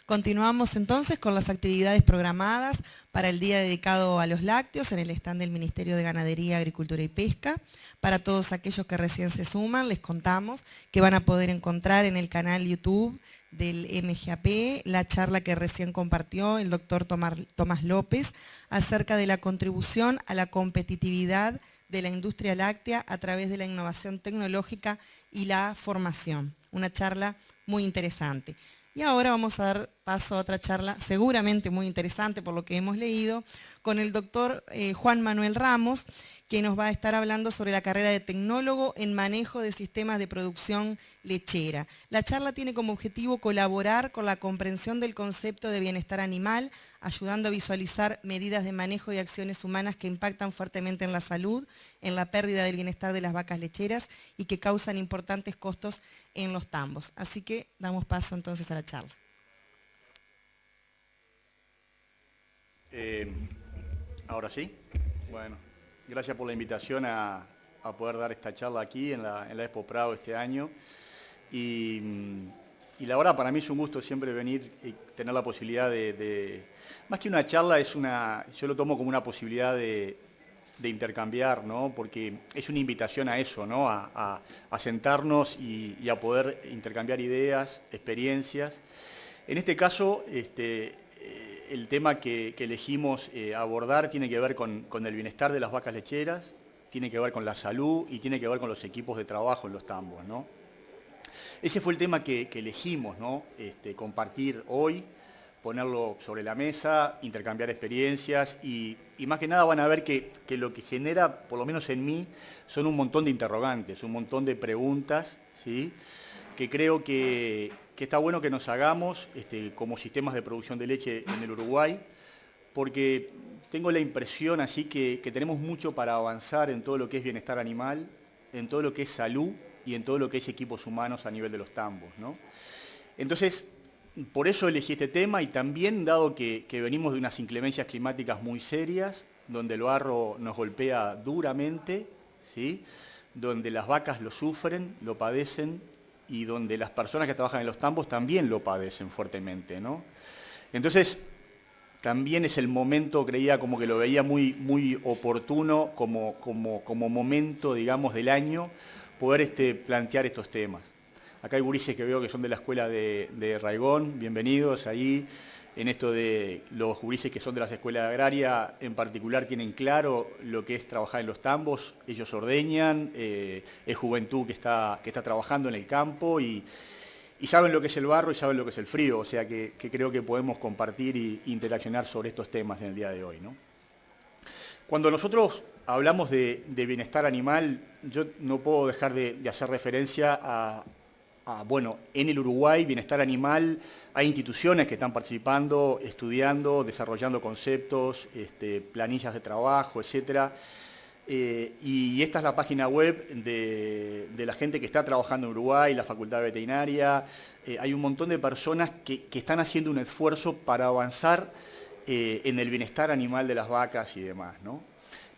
Continuamos entonces con las actividades programadas para el día dedicado a los lácteos en el stand del Ministerio de Ganadería, Agricultura y Pesca. Para todos aquellos que recién se suman, les contamos que van a poder encontrar en el canal YouTube del MGAP la charla que recién compartió el doctor Tomás López acerca de la contribución a la competitividad de la industria láctea a través de la innovación tecnológica y la formación. Una charla muy interesante. Y ahora vamos a dar paso a otra charla seguramente muy interesante por lo que hemos leído con el doctor Juan Manuel Ramos, que nos va a estar hablando sobre la carrera de tecnólogo en manejo de sistemas de producción lechera. La charla tiene como objetivo colaborar con la comprensión del concepto de bienestar animal, ayudando a visualizar medidas de manejo y acciones humanas que impactan fuertemente en la salud, en la pérdida del bienestar de las vacas lecheras y que causan importantes costos en los tambos. Así que damos paso entonces a la charla. Ahora sí, bueno, gracias por la invitación a poder dar esta charla aquí en la Expo Prado este año. Y la verdad, para mí es un gusto siempre venir y tener la posibilidad más que una charla, yo lo tomo como una posibilidad de intercambiar, ¿no? Porque es una invitación a eso, ¿no? A sentarnos y a poder intercambiar ideas, experiencias. En este caso, el tema que elegimos abordar tiene que ver con el bienestar de las vacas lecheras, tiene que ver con la salud y tiene que ver con los equipos de trabajo en los tambos, ¿no? Ese fue el tema que elegimos, ¿no? Compartir hoy, ponerlo sobre la mesa, intercambiar experiencias y más que nada van a ver que lo que genera, por lo menos en mí, son un montón de interrogantes, un montón de preguntas, ¿sí? Que creo que está bueno que nos hagamos como sistemas de producción de leche en el Uruguay, porque tengo la impresión así que tenemos mucho para avanzar en todo lo que es bienestar animal, en todo lo que es salud y en todo lo que es equipos humanos a nivel de los tambos, ¿no? Entonces, por eso elegí este tema y también dado que venimos de unas inclemencias climáticas muy serias, donde el barro nos golpea duramente, ¿sí? Donde las vacas lo sufren, lo padecen y donde las personas que trabajan en los tambos también lo padecen fuertemente, ¿no? Entonces, también es el momento, creía como que lo veía muy oportuno como momento, digamos, del año, poder plantear estos temas. Acá hay gurises que veo que son de la escuela de Raigón, bienvenidos ahí. En esto de los gurises que son de las escuelas agrarias, en particular tienen claro lo que es trabajar en los tambos, ellos ordeñan, es juventud que está trabajando en el campo y saben lo que es el barro y saben lo que es el frío, o sea que creo que podemos compartir e interaccionar sobre estos temas en el día de hoy, ¿no? Cuando nosotros hablamos de bienestar animal, yo no puedo dejar de hacer referencia bueno, en el Uruguay, bienestar animal, hay instituciones que están participando, estudiando, desarrollando conceptos, planillas de trabajo, etc. Y esta es la página web de la gente que está trabajando en Uruguay, la Facultad Veterinaria. Hay un montón de personas que están haciendo un esfuerzo para avanzar en el bienestar animal de las vacas y demás, ¿no?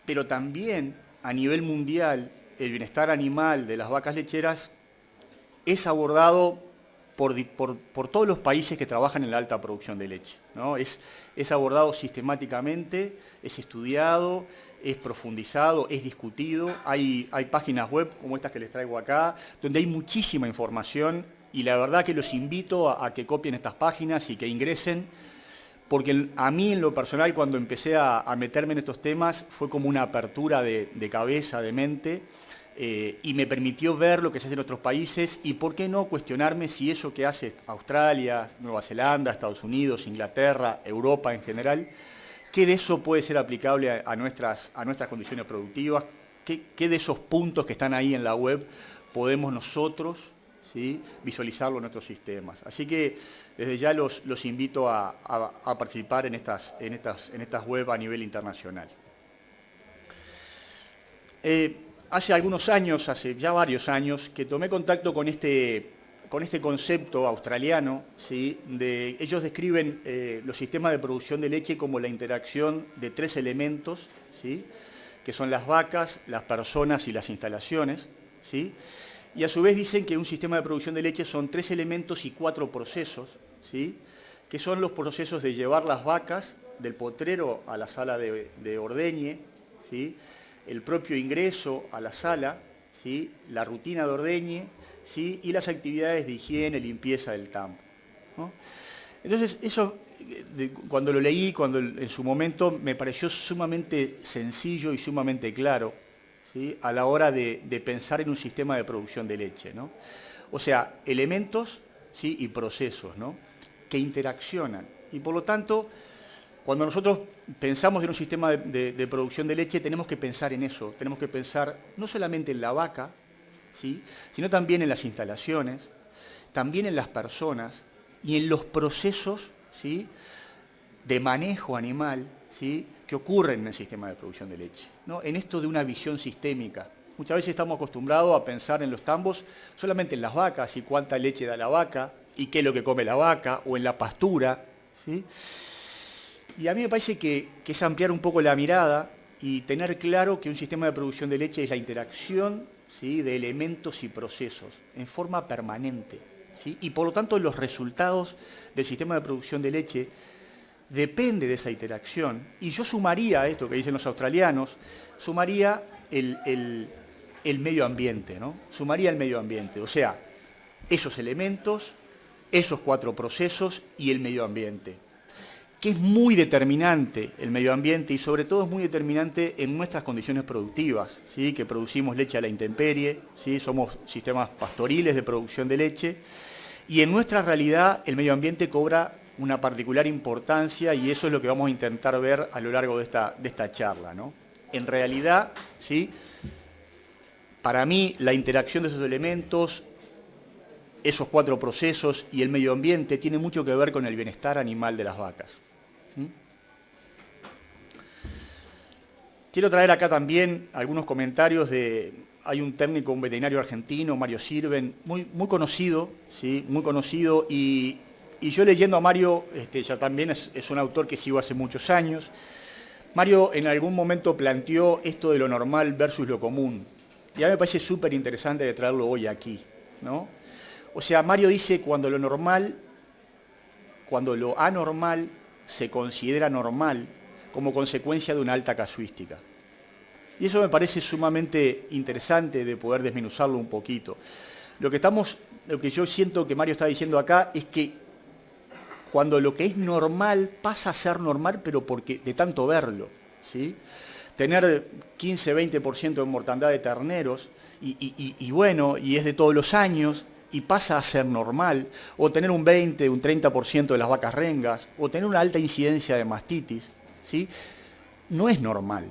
Pero también a nivel mundial, el bienestar animal de las vacas lecheras es abordado por todos los países que trabajan en la alta producción de leche, ¿no? Es abordado sistemáticamente, es estudiado, es profundizado, es discutido. Hay páginas web como estas que les traigo acá, donde hay muchísima información y la verdad que los invito a que copien estas páginas y que ingresen, porque a mí en lo personal cuando empecé a meterme en estos temas fue como una apertura de cabeza, de mente, y me permitió ver lo que se hace en otros países y por qué no cuestionarme si eso que hace Australia, Nueva Zelanda, Estados Unidos, Inglaterra, Europa en general, qué de eso puede ser aplicable a nuestras condiciones productivas, qué de esos puntos que están ahí en la web podemos nosotros, ¿sí?, visualizarlo en nuestros sistemas. Así que desde ya los invito a participar en estas web a nivel internacional. Hace algunos años, hace ya varios años, que tomé contacto con este concepto australiano, ¿sí? Ellos describen los sistemas de producción de leche como la interacción de tres elementos, ¿sí?, que son las vacas, las personas y las instalaciones, ¿sí? Y a su vez dicen que un sistema de producción de leche son tres elementos y cuatro procesos, ¿sí?, que son los procesos de llevar las vacas del potrero a la sala de ordeñe, ¿sí? El propio ingreso a la sala, ¿sí? La rutina de ordeñe, ¿sí? Y las actividades de higiene, limpieza del tambo, ¿no? Entonces, eso, cuando lo leí, en su momento, me pareció sumamente sencillo y sumamente claro, ¿sí? A la hora de pensar en un sistema de producción de leche, ¿no? O sea, elementos, ¿sí? Y procesos, ¿no? Que interaccionan. Y por lo tanto, cuando nosotros pensamos en un sistema de producción de leche, tenemos que pensar en eso. Tenemos que pensar no solamente en la vaca, ¿sí? Sino también en las instalaciones, también en las personas y en los procesos, ¿sí? De manejo animal, ¿sí? Que ocurren en el sistema de producción de leche, ¿no? En esto de una visión sistémica. Muchas veces estamos acostumbrados a pensar en los tambos solamente en las vacas y cuánta leche da la vaca y qué es lo que come la vaca o en la pastura, ¿sí? Y a mí me parece que es ampliar un poco la mirada y tener claro que un sistema de producción de leche es la interacción, ¿sí? De elementos y procesos en forma permanente, ¿sí? Y por lo tanto los resultados del sistema de producción de leche depende de esa interacción. Y yo sumaría esto que dicen los australianos, sumaría el medio ambiente, ¿no? Sumaría el medio ambiente, o sea, esos elementos, esos 4 procesos y el medio ambiente, que es muy determinante el medio ambiente y sobre todo es muy determinante en nuestras condiciones productivas, ¿sí? Que producimos leche a la intemperie, ¿sí? Somos sistemas pastoriles de producción de leche y en nuestra realidad el medio ambiente cobra una particular importancia y eso es lo que vamos a intentar ver a lo largo de esta charla, ¿no? En realidad, ¿sí? Para mí la interacción de esos elementos, esos 4 procesos y el medio ambiente tiene mucho que ver con el bienestar animal de las vacas. ¿Sí? Quiero traer acá también algunos comentarios hay un técnico, un veterinario argentino, Mario Sirven, muy conocido, ¿sí? Muy conocido, y yo leyendo a Mario, ya también es un autor que sigo hace muchos años. Mario en algún momento planteó esto de lo normal versus lo común, y a mí me parece súper interesante de traerlo hoy aquí, ¿no? O sea, Mario dice cuando lo anormal se considera normal como consecuencia de una alta casuística. Y eso me parece sumamente interesante de poder desmenuzarlo un poquito. Lo que yo siento que Mario está diciendo acá es que cuando lo que es normal pasa a ser normal, pero porque de tanto verlo, ¿sí? Tener 15-20% de mortandad de terneros, y es de todos los años, y pasa a ser normal, o tener un 20, un 30% de las vacas rengas, o tener una alta incidencia de mastitis, ¿sí? No es normal.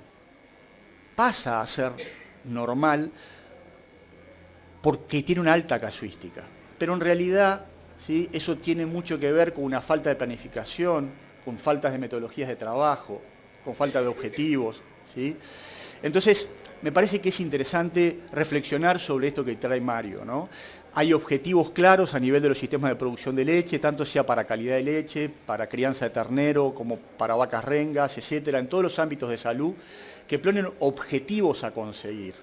Pasa a ser normal porque tiene una alta casuística. Pero en realidad, ¿sí? Eso tiene mucho que ver con una falta de planificación, con faltas de metodologías de trabajo, con falta de objetivos, ¿sí? Entonces, me parece que es interesante reflexionar sobre esto que trae Mario, ¿no? Hay objetivos claros a nivel de los sistemas de producción de leche, tanto sea para calidad de leche, para crianza de ternero, como para vacas rengas, etcétera, en todos los ámbitos de salud, que ponen objetivos a conseguir,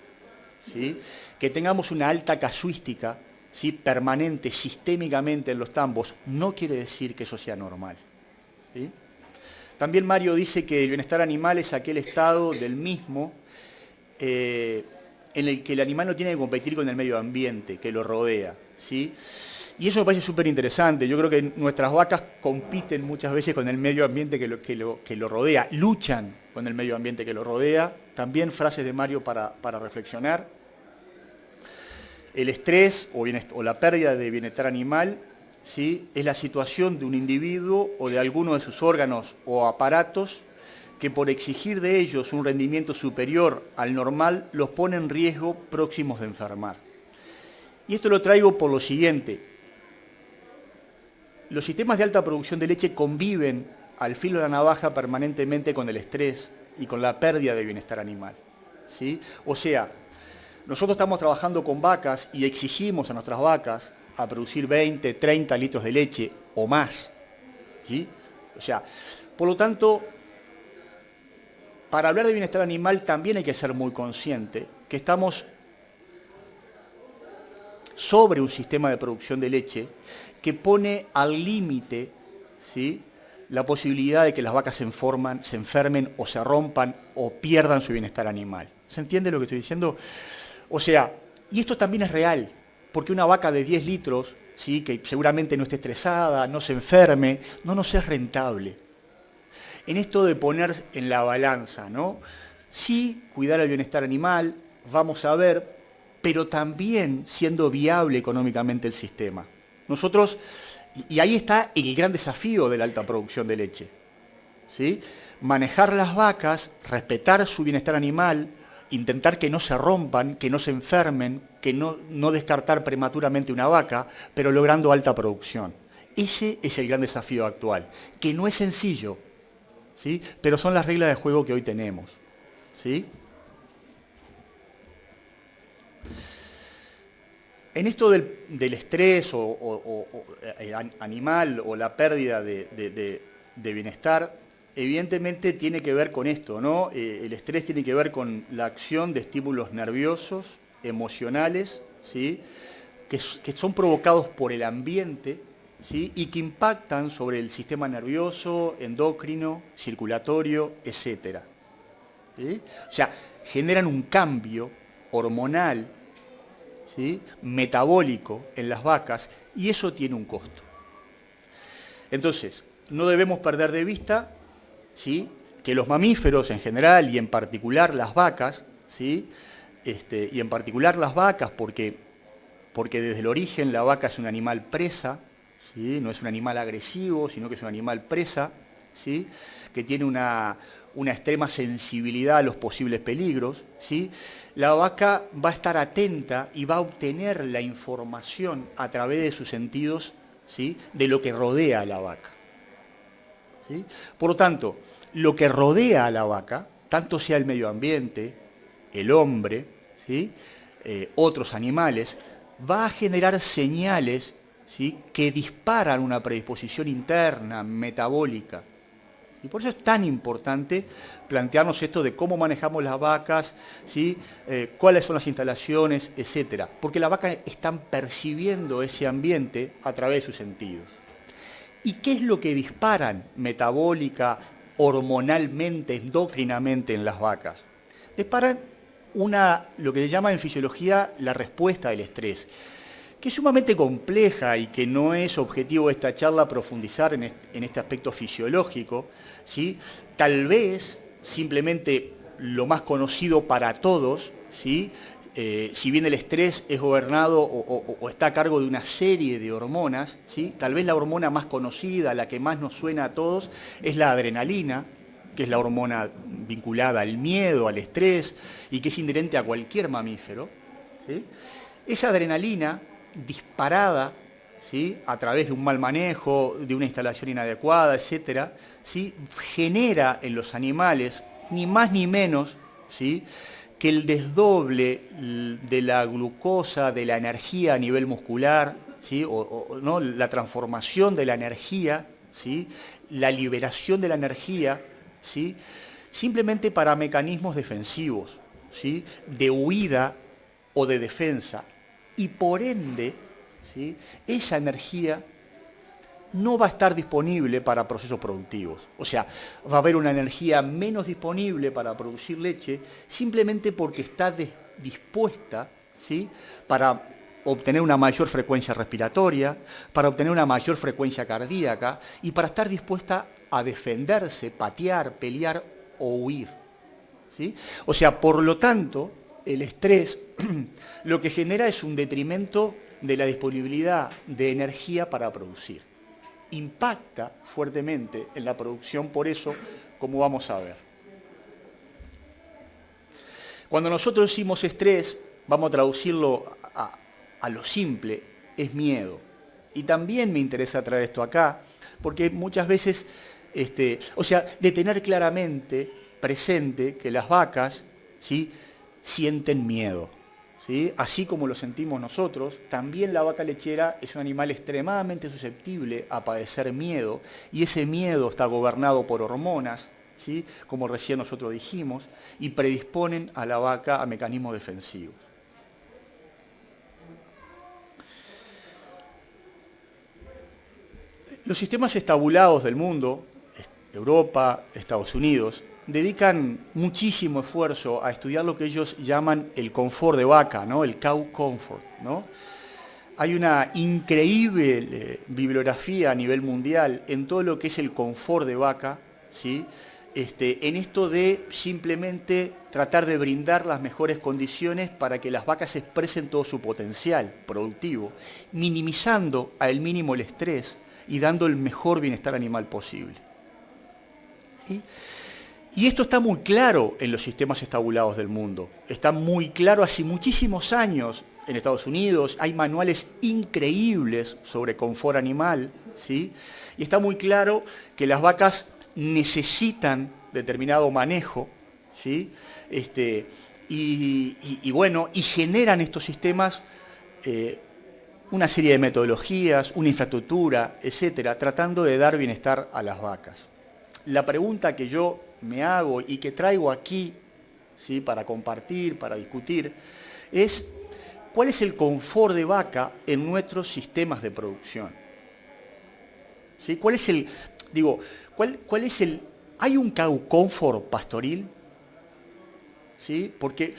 ¿sí? Que tengamos una alta casuística, ¿sí? Permanente, sistémicamente en los tambos, no quiere decir que eso sea normal, ¿sí? También Mario dice que el bienestar animal es aquel estado del mismo en el que el animal no tiene que competir con el medio ambiente que lo rodea, ¿sí? Y eso me parece súper interesante. Yo creo que nuestras vacas compiten muchas veces con el medio ambiente que lo rodea, luchan con el medio ambiente que lo rodea. También frases de Mario para reflexionar. El estrés o la pérdida de bienestar animal, ¿sí? Es la situación de un individuo o de alguno de sus órganos o aparatos que por exigir de ellos un rendimiento superior al normal los pone en riesgo próximos de enfermar. Y esto lo traigo por lo siguiente. Los sistemas de alta producción de leche conviven al filo de la navaja permanentemente con el estrés y con la pérdida de bienestar animal, ¿sí? O sea, nosotros estamos trabajando con vacas y exigimos a nuestras vacas a producir 20, 30 litros de leche o más, ¿sí? O sea, por lo tanto, para hablar de bienestar animal también hay que ser muy consciente que estamos sobre un sistema de producción de leche que pone al límite, ¿sí?, la posibilidad de que las vacas se enfermen o se rompan o pierdan su bienestar animal. ¿Se entiende lo que estoy diciendo? O sea, y esto también es real, porque una vaca de 10 litros, ¿sí?, que seguramente no esté estresada, no se enferme, no nos es rentable. En esto de poner en la balanza, ¿no? Sí, cuidar el bienestar animal, vamos a ver, pero también siendo viable económicamente el sistema. Nosotros, y ahí está el gran desafío de la alta producción de leche, ¿sí? Manejar las vacas, respetar su bienestar animal, intentar que no se rompan, que no se enfermen, que no descartar prematuramente una vaca, pero logrando alta producción. Ese es el gran desafío actual, que no es sencillo, ¿sí?, pero son las reglas de juego que hoy tenemos, ¿sí? En esto del estrés animal o la pérdida de bienestar, evidentemente tiene que ver con esto, ¿no? El estrés tiene que ver con la acción de estímulos nerviosos, emocionales, ¿sí?, que son provocados por el ambiente, ¿sí?, y que impactan sobre el sistema nervioso, endocrino, circulatorio, etc. ¿Sí? O sea, generan un cambio hormonal, ¿sí?, metabólico en las vacas, y eso tiene un costo. Entonces, no debemos perder de vista, ¿sí?, que los mamíferos en general y en particular las vacas, ¿sí?, y en particular las vacas porque desde el origen la vaca es un animal presa, ¿sí?, no es un animal agresivo, sino que es un animal presa, ¿sí?, que tiene una extrema sensibilidad a los posibles peligros, ¿sí? La vaca va a estar atenta y va a obtener la información a través de sus sentidos, ¿sí?, de lo que rodea a la vaca, ¿sí? Por lo tanto, lo que rodea a la vaca, tanto sea el medio ambiente, el hombre, ¿sí?, otros animales, va a generar señales, ¿sí?, que disparan una predisposición interna, metabólica. Y por eso es tan importante plantearnos esto de cómo manejamos las vacas, ¿sí?, cuáles son las instalaciones, etc. Porque las vacas están percibiendo ese ambiente a través de sus sentidos. ¿Y qué es lo que disparan metabólica, hormonalmente, endocrinamente en las vacas? Disparan lo que se llama en fisiología la respuesta del estrés, que es sumamente compleja y que no es objetivo de esta charla profundizar en este aspecto fisiológico, ¿sí? Tal vez simplemente lo más conocido para todos, ¿sí?, si bien el estrés es gobernado o está a cargo de una serie de hormonas, ¿sí?, tal vez la hormona más conocida, la que más nos suena a todos, es la adrenalina, que es la hormona vinculada al miedo, al estrés, y que es inherente a cualquier mamífero, ¿sí? Esa adrenalina disparada, ¿sí?, a través de un mal manejo, de una instalación inadecuada, etc., ¿sí?, genera en los animales, ni más ni menos, ¿sí?, que el desdoble de la glucosa, de la energía a nivel muscular, ¿sí?, ¿no?, la transformación de la energía, ¿sí?, la liberación de la energía, ¿sí?, simplemente para mecanismos defensivos, ¿sí?, de huida o de defensa. Y por ende, ¿sí?, esa energía no va a estar disponible para procesos productivos. O sea, va a haber una energía menos disponible para producir leche simplemente porque está dispuesta, ¿sí?, para obtener una mayor frecuencia respiratoria, para obtener una mayor frecuencia cardíaca y para estar dispuesta a defenderse, patear, pelear o huir, ¿sí? O sea, por lo tanto, el estrés lo que genera es un detrimento de la disponibilidad de energía para producir. Impacta fuertemente en la producción, por eso, como vamos a ver. Cuando nosotros decimos estrés, vamos a traducirlo a lo simple, es miedo. Y también me interesa traer esto acá, porque muchas veces, o sea, de tener claramente presente que las vacas, ¿sí?, sienten miedo, ¿sí? Así como lo sentimos nosotros, también la vaca lechera es un animal extremadamente susceptible a padecer miedo, y ese miedo está gobernado por hormonas, ¿sí?, como recién nosotros dijimos, y predisponen a la vaca a mecanismos defensivos. Los sistemas estabulados del mundo, Europa, Estados Unidos, dedican muchísimo esfuerzo a estudiar lo que ellos llaman el confort de vaca, ¿no? El cow comfort, ¿no? Hay una increíble bibliografía a nivel mundial en todo lo que es el confort de vaca, ¿sí? En esto de simplemente tratar de brindar las mejores condiciones para que las vacas expresen todo su potencial productivo, minimizando al mínimo el estrés y dando el mejor bienestar animal posible. ¿Sí? Y esto está muy claro en los sistemas estabulados del mundo. Está muy claro hace muchísimos años en Estados Unidos. Hay manuales increíbles sobre confort animal, ¿sí? Y está muy claro que las vacas necesitan determinado manejo, ¿sí? Y generan estos sistemas una serie de metodologías, una infraestructura, etcétera, tratando de dar bienestar a las vacas. La pregunta que yo me hago y que traigo aquí, ¿sí?, para compartir, para discutir, es ¿cuál es el confort de vaca en nuestros sistemas de producción? ¿Sí? ¿Cuál es el, ¿hay un cow comfort pastoril? ¿Sí? Porque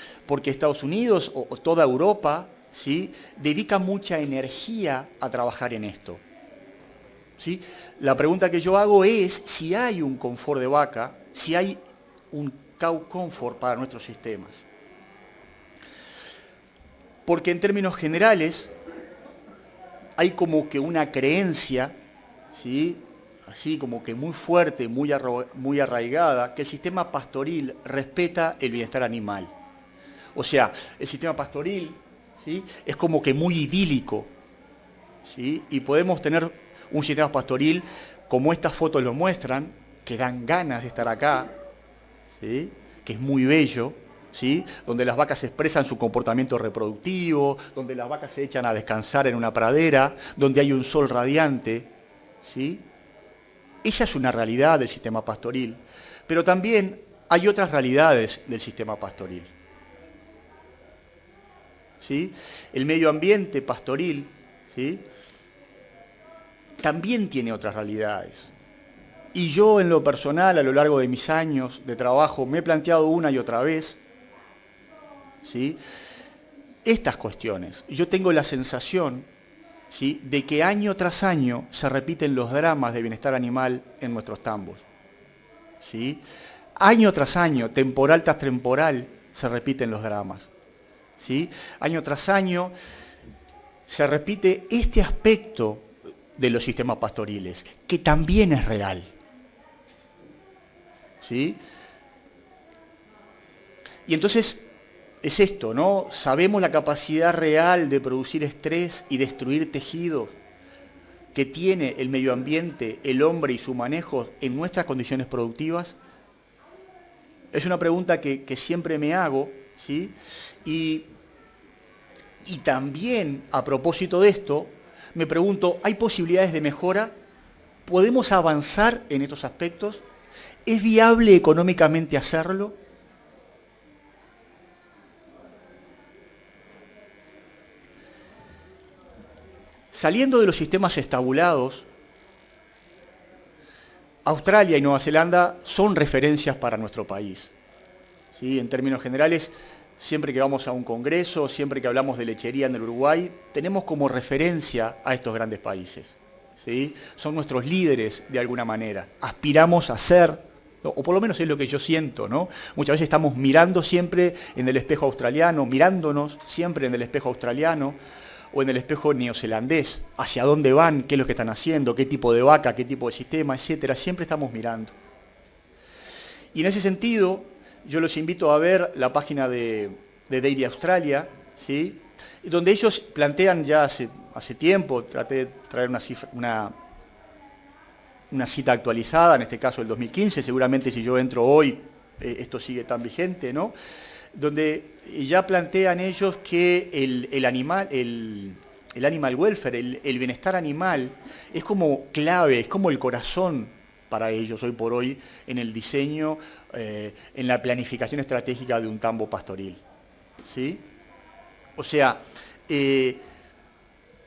Estados Unidos o toda Europa, ¿sí?, dedica mucha energía a trabajar en esto. ¿Sí? La pregunta que yo hago es si hay un confort de vaca, si hay un cow comfort para nuestros sistemas. Porque en términos generales hay como que una creencia, ¿sí?, así como que muy fuerte, muy arraigada, que el sistema pastoril respeta el bienestar animal. O sea, el sistema pastoril, ¿sí?, es como que muy idílico, ¿sí?, y podemos tener un sistema pastoril como estas fotos lo muestran, que dan ganas de estar acá, ¿sí?, que es muy bello, ¿sí?, donde las vacas expresan su comportamiento reproductivo, donde las vacas se echan a descansar en una pradera, donde hay un sol radiante, ¿sí? Esa es una realidad del sistema pastoril, pero también hay otras realidades del sistema pastoril, ¿sí? El medio ambiente pastoril, ¿sí?, también tiene otras realidades. Y yo en lo personal, a lo largo de mis años de trabajo, me he planteado una y otra vez, ¿sí?, estas cuestiones. Yo tengo la sensación, ¿sí?, de que año tras año se repiten los dramas de bienestar animal en nuestros tambos. ¿Sí? Año tras año, temporal tras temporal, se repiten los dramas. ¿Sí? Año tras año se repite este aspecto de los sistemas pastoriles, que también es real. ¿Sí? Y entonces es esto, ¿no? Sabemos la capacidad real de producir estrés y destruir tejidos que tiene el medio ambiente, el hombre y su manejo en nuestras condiciones productivas. Es una pregunta que siempre me hago, ¿sí? Y también, a propósito de esto, me pregunto, ¿hay posibilidades de mejora? ¿Podemos avanzar en estos aspectos? ¿Es viable económicamente hacerlo? Saliendo de los sistemas estabulados, Australia y Nueva Zelanda son referencias para nuestro país. ¿Sí? En términos generales, siempre que vamos a un congreso, siempre que hablamos de lechería en el Uruguay, tenemos como referencia a estos grandes países. ¿Sí? Son nuestros líderes de alguna manera. Aspiramos a ser, o por lo menos es lo que yo siento, ¿no? Muchas veces estamos mirando siempre en el espejo australiano, mirándonos siempre en el espejo australiano, o en el espejo neozelandés, hacia dónde van, qué es lo que están haciendo, qué tipo de vaca, qué tipo de sistema, etcétera, siempre estamos mirando. Y en ese sentido, yo los invito a ver la página de Dairy Australia, ¿sí?, donde ellos plantean ya hace tiempo, traté de traer una cita actualizada, en este caso el 2015, seguramente si yo entro hoy, esto sigue tan vigente, ¿no?, donde ya plantean ellos que el animal welfare, el bienestar animal, es como clave, es como el corazón para ellos hoy por hoy en el diseño, en la planificación estratégica de un tambo pastoril. ¿Sí? O sea,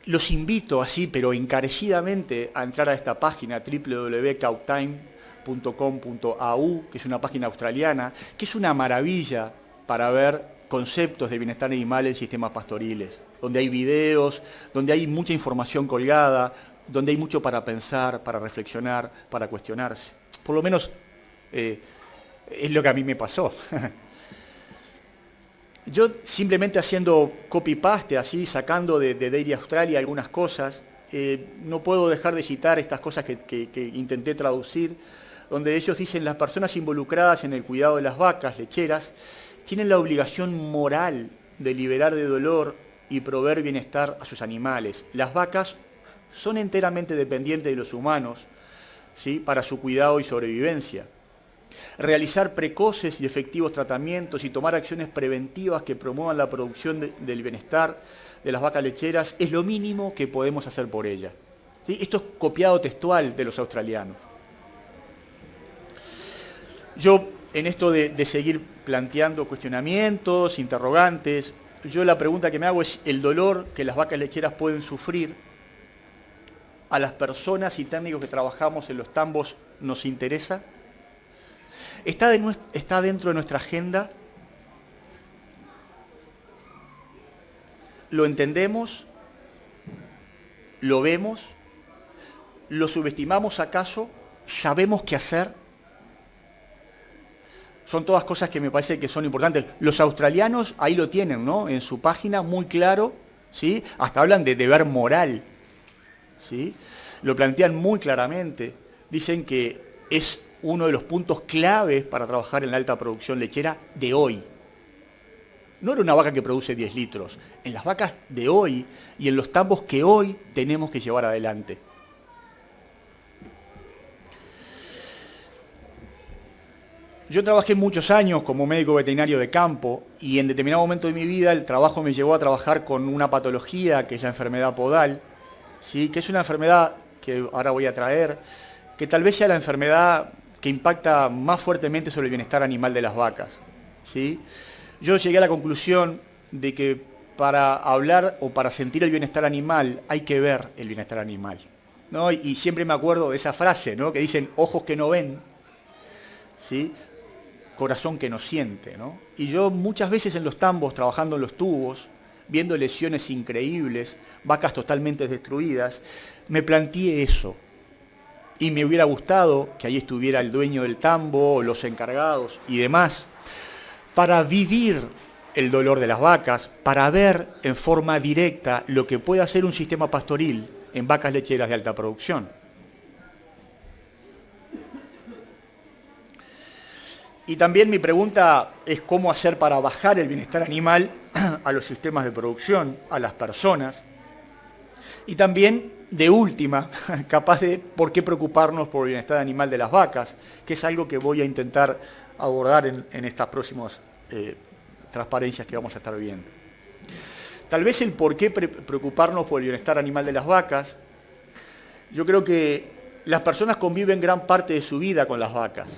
los invito así, pero encarecidamente, a entrar a esta página www.cowtime.com.au, que es una página australiana, que es una maravilla para ver conceptos de bienestar animal en sistemas pastoriles, donde hay videos, donde hay mucha información colgada, donde hay mucho para pensar, para reflexionar, para cuestionarse. Por lo menos es lo que a mí me pasó. Yo simplemente haciendo copy-paste, así, sacando de Dairy Australia algunas cosas, no puedo dejar de citar estas cosas que intenté traducir, donde ellos dicen: las personas involucradas en el cuidado de las vacas lecheras tienen la obligación moral de liberar de dolor y proveer bienestar a sus animales. Las vacas son enteramente dependientes de los humanos, ¿sí?, para su cuidado y sobrevivencia. Realizar precoces y efectivos tratamientos y tomar acciones preventivas que promuevan la producción del bienestar de las vacas lecheras es lo mínimo que podemos hacer por ellas. ¿Sí? Esto es copiado textual de los australianos. Yo, en esto de seguir planteando cuestionamientos, interrogantes, yo la pregunta que me hago es: ¿el dolor que las vacas lecheras pueden sufrir a las personas y técnicos que trabajamos en los tambos nos interesa? ¿Está dentro de nuestra agenda? ¿Lo entendemos? ¿Lo vemos? ¿Lo subestimamos acaso? ¿Sabemos qué hacer? Son todas cosas que me parece que son importantes. Los australianos ahí lo tienen, ¿no?, en su página, muy claro, ¿sí? Hasta hablan de deber moral, ¿sí? Lo plantean muy claramente. Dicen que es uno de los puntos claves para trabajar en la alta producción lechera de hoy. No era una vaca que produce 10 litros, en las vacas de hoy y en los tambos que hoy tenemos que llevar adelante. Yo trabajé muchos años como médico veterinario de campo y en determinado momento de mi vida el trabajo me llevó a trabajar con una patología que es la enfermedad podal, ¿sí?, que es una enfermedad que ahora voy a traer, que tal vez sea la enfermedad que impacta más fuertemente sobre el bienestar animal de las vacas, ¿sí? Yo llegué a la conclusión de que para hablar o para sentir el bienestar animal hay que ver el bienestar animal, ¿no? Y siempre me acuerdo de esa frase, ¿no?, que dicen: ojos que no ven, ¿sí?, corazón que no siente, ¿no? Y yo muchas veces en los tambos, trabajando en los tubos, viendo lesiones increíbles, vacas totalmente destruidas, me planteé eso. Y me hubiera gustado que ahí estuviera el dueño del tambo, los encargados y demás, para vivir el dolor de las vacas, para ver en forma directa lo que puede hacer un sistema pastoril en vacas lecheras de alta producción. Y también mi pregunta es cómo hacer para bajar el bienestar animal a los sistemas de producción, a las personas. Y también, de última, capaz de por qué preocuparnos por el bienestar animal de las vacas, que es algo que voy a intentar abordar en estas próximas transparencias que vamos a estar viendo. Tal vez el por qué preocuparnos por el bienestar animal de las vacas, yo creo que las personas conviven gran parte de su vida con las vacas,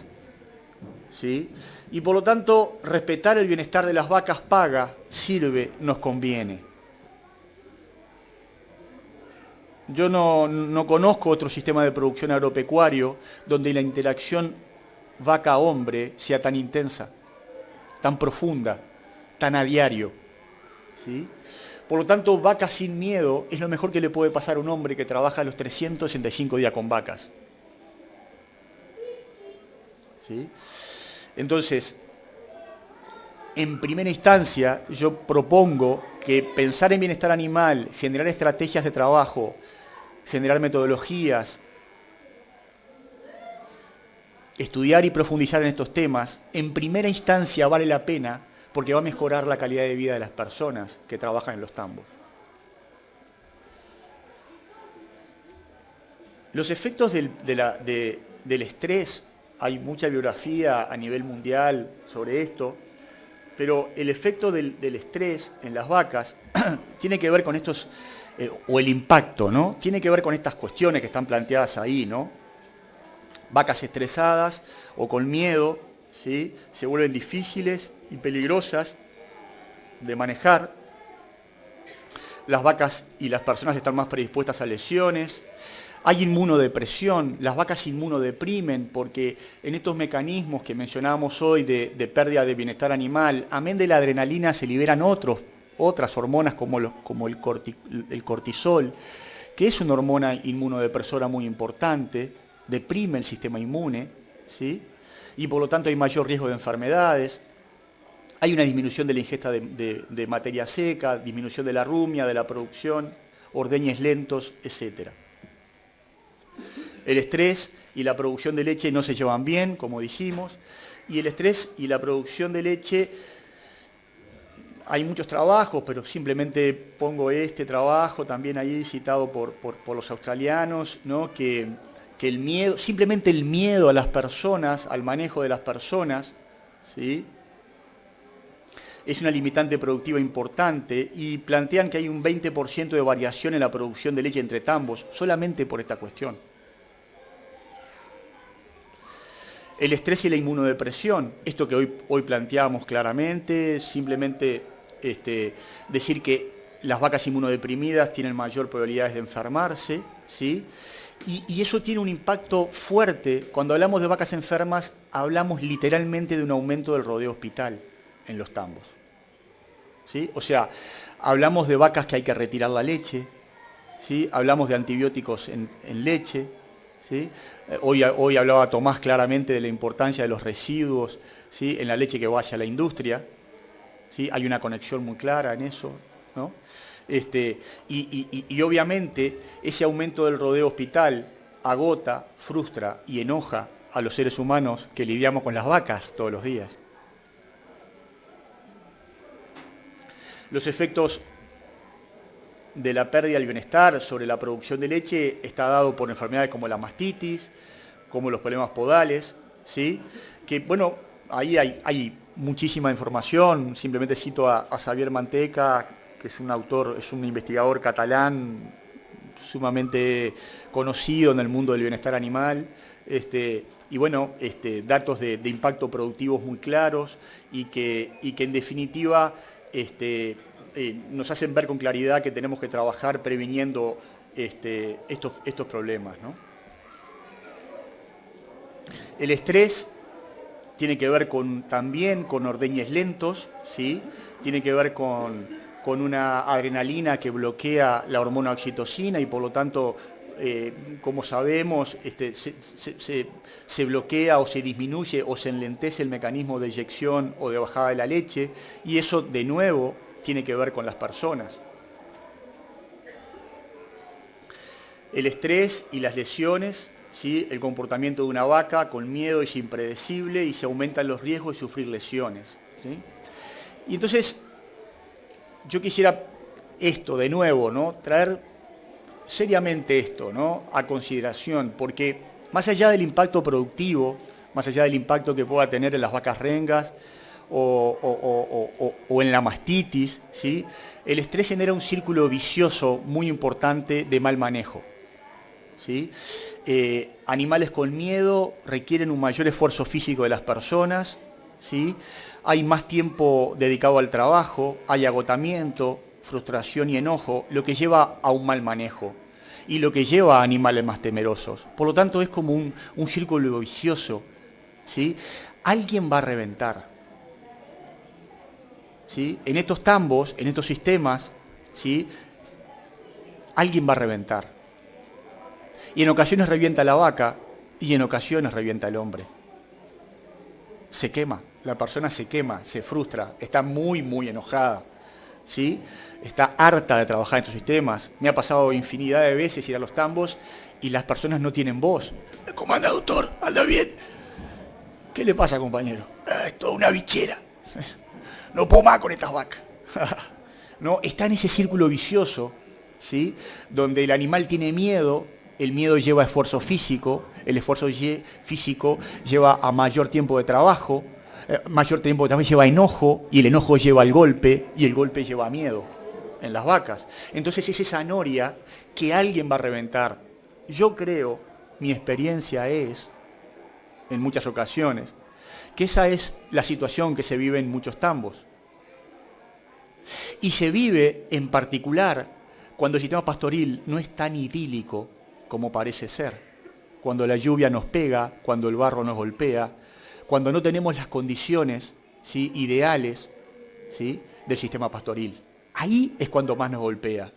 ¿sí? Y por lo tanto, respetar el bienestar de las vacas paga, sirve, nos conviene. Yo no conozco otro sistema de producción agropecuario donde la interacción vaca-hombre sea tan intensa, tan profunda, tan a diario, ¿sí? Por lo tanto, vaca sin miedo es lo mejor que le puede pasar a un hombre que trabaja los 365 días con vacas, ¿sí? Entonces, en primera instancia, yo propongo que pensar en bienestar animal, generar estrategias de trabajo, generar metodologías, estudiar y profundizar en estos temas, en primera instancia vale la pena porque va a mejorar la calidad de vida de las personas que trabajan en los tambos. Los efectos del estrés, hay mucha bibliografía a nivel mundial sobre esto, pero el efecto del estrés en las vacas tiene que ver con estos, o el impacto, ¿no? Tiene que ver con estas cuestiones que están planteadas ahí, ¿no? Vacas estresadas o con miedo, ¿sí?, se vuelven difíciles y peligrosas de manejar. las vacas y las personas están más predispuestas a lesiones. Hay inmunodepresión, las vacas inmunodeprimen porque en estos mecanismos que mencionábamos hoy de pérdida de bienestar animal, amén de la adrenalina se liberan otras hormonas como el cortisol, que es una hormona inmunodepresora muy importante, deprime el sistema inmune, ¿sí? Y por lo tanto hay mayor riesgo de enfermedades. Hay una disminución de la ingesta de materia seca, disminución de la rumia, de la producción, ordeñes lentos, etc. El estrés y la producción de leche no se llevan bien, como dijimos, y el estrés y la producción de leche, hay muchos trabajos, pero simplemente pongo este trabajo, también ahí citado por los australianos, ¿no? que el miedo, simplemente el miedo a las personas, al manejo de las personas, ¿sí? Es una limitante productiva importante y plantean que hay un 20% de variación en la producción de leche entre tambos, solamente por esta cuestión. El estrés y la inmunodepresión, esto que hoy planteamos claramente, simplemente decir que las vacas inmunodeprimidas tienen mayor probabilidades de enfermarse, ¿sí? Y eso tiene un impacto fuerte. Cuando hablamos de vacas enfermas, hablamos literalmente de un aumento del rodeo hospital en los tambos, ¿sí? O sea, hablamos de vacas que hay que retirar la leche, ¿sí? Hablamos de antibióticos en leche, ¿sí? Hoy hablaba Tomás claramente de la importancia de los residuos, ¿sí? En la leche que va hacia la industria, ¿sí? Hay una conexión muy clara en eso, ¿no? Y obviamente ese aumento del rodeo hospital agota, frustra y enoja a los seres humanos que lidiamos con las vacas todos los días. Los efectos de la pérdida del bienestar sobre la producción de leche está dado por enfermedades como la mastitis, como los problemas podales, ¿sí? Que bueno, ahí hay muchísima información, simplemente cito a Xavier Manteca, que es un autor, es un investigador catalán sumamente conocido en el mundo del bienestar animal, y bueno, datos de impacto productivo muy claros y que en definitiva nos hacen ver con claridad que tenemos que trabajar previniendo estos problemas, ¿no? El estrés tiene que ver también con ordeñes lentos, ¿sí? Tiene que ver con una adrenalina que bloquea la hormona oxitocina y por lo tanto, como sabemos, se bloquea o se disminuye o se enlentece el mecanismo de eyección o de bajada de la leche y eso de nuevo tiene que ver con las personas. El estrés y las lesiones, ¿sí? El comportamiento de una vaca con miedo es impredecible y se aumentan los riesgos de sufrir lesiones, ¿sí? Y entonces, yo quisiera esto de nuevo, ¿no? Traer seriamente esto, ¿no? A consideración, porque más allá del impacto productivo, más allá del impacto que pueda tener en las vacas rengas o en la mastitis, ¿sí? El estrés genera un círculo vicioso muy importante de mal manejo, ¿sí? Animales con miedo requieren un mayor esfuerzo físico de las personas, ¿sí? Hay más tiempo dedicado al trabajo, hay agotamiento, frustración y enojo, lo que lleva a un mal manejo y lo que lleva a animales más temerosos. Por lo tanto, es como un círculo vicioso, ¿sí? Alguien va a reventar, ¿sí? En estos tambos, en estos sistemas, ¿sí? Alguien va a reventar. Y en ocasiones revienta la vaca y en ocasiones revienta el hombre. Se quema, la persona se quema, se frustra, está muy, muy enojada, ¿sí? Está harta de trabajar en estos sistemas. Me ha pasado infinidad de veces ir a los tambos y las personas no tienen voz. ¿Cómo anda, doctor? ¿Anda bien? ¿Qué le pasa, compañero? Es toda una bichera. No puedo más con estas vacas. No, está en ese círculo vicioso, ¿sí? Donde el animal tiene miedo, el miedo lleva a esfuerzo físico, el esfuerzo físico lleva a mayor tiempo de trabajo, mayor tiempo de trabajo lleva a enojo, y el enojo lleva al golpe, y el golpe lleva a miedo en las vacas. Entonces es esa noria que alguien va a reventar. Yo creo, mi experiencia es, en muchas ocasiones, que esa es la situación que se vive en muchos tambos. Y se vive en particular cuando el sistema pastoril no es tan idílico como parece ser. Cuando la lluvia nos pega, cuando el barro nos golpea, cuando no tenemos las condiciones, ¿sí?, ideales, ¿sí?, del sistema pastoril. Ahí es cuando más nos golpea.